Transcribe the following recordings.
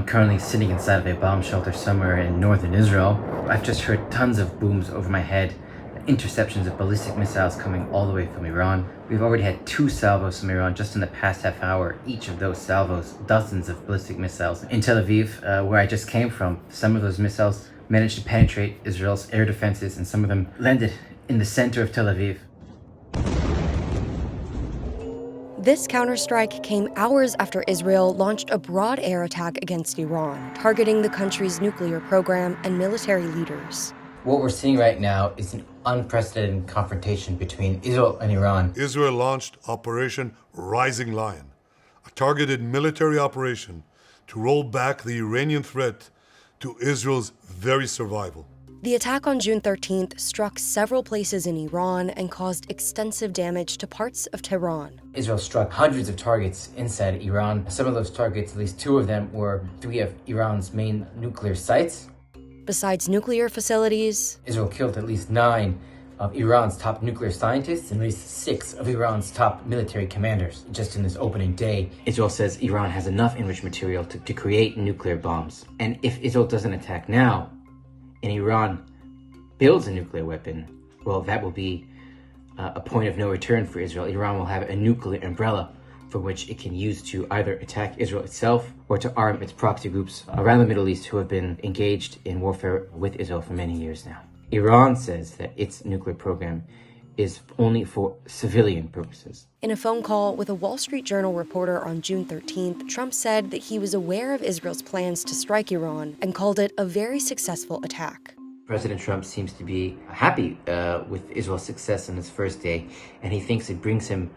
I'm currently sitting inside of a bomb shelter somewhere in northern Israel. I've just heard tons of booms over my head, interceptions of ballistic missiles coming all the way from Iran. We've already had 2 salvos from Iran just in the past half hour. Each of those salvos, dozens of ballistic missiles. In Tel Aviv, where I just came from, some of those missiles managed to penetrate Israel's air defenses, and some of them landed in the center of Tel Aviv. This counterstrike came hours after Israel launched a broad air attack against Iran, targeting the country's nuclear program and military leaders. What we're seeing right now is an unprecedented confrontation between Israel and Iran. Israel launched Operation Rising Lion, a targeted military operation to roll back the Iranian threat to Israel's very survival. The attack on June 13th struck several places in Iran and caused extensive damage to parts of Tehran. Israel struck hundreds of targets inside Iran. Some of those targets, at least 2 of them, were 3 of Iran's main nuclear sites. Besides nuclear facilities, Israel killed at least 9 of Iran's top nuclear scientists and at least 6 of Iran's top military commanders just in this opening day. Israel says Iran has enough enriched material to create nuclear bombs. And if Israel doesn't attack now, and Iran builds a nuclear weapon, well, that will be a point of no return for Israel. Iran will have a nuclear umbrella for which it can use to either attack Israel itself or to arm its proxy groups around the Middle East who have been engaged in warfare with Israel for many years now. Iran says that its nuclear program is only for civilian purposes. In a phone call with a Wall Street Journal reporter on June 13th, Trump said that he was aware of Israel's plans to strike Iran and called it a very successful attack. President Trump seems to be happy with Israel's success on its first day, and he thinks it brings him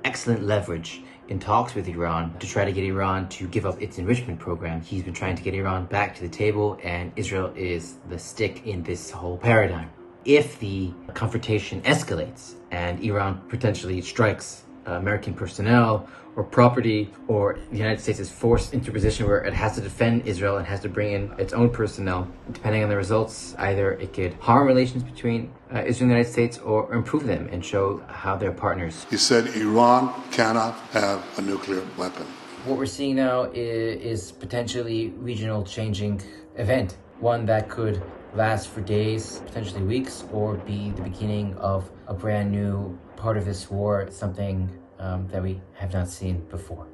excellent leverage in talks with Iran to try to get Iran to give up its enrichment program. He's been trying to get Iran back to the table, and Israel is the stick in this whole paradigm. If the confrontation escalates and Iran potentially strikes American personnel or property, or the United States is forced into a position where it has to defend Israel and has to bring in its own personnel, depending on the results, either it could harm relations between Israel and the United States or improve them and show how they're partners. He said Iran cannot have a nuclear weapon. What we're seeing now is potentially regional changing event, one that could last for days, potentially weeks, or be the beginning of a brand new part of this war, something that we have not seen before.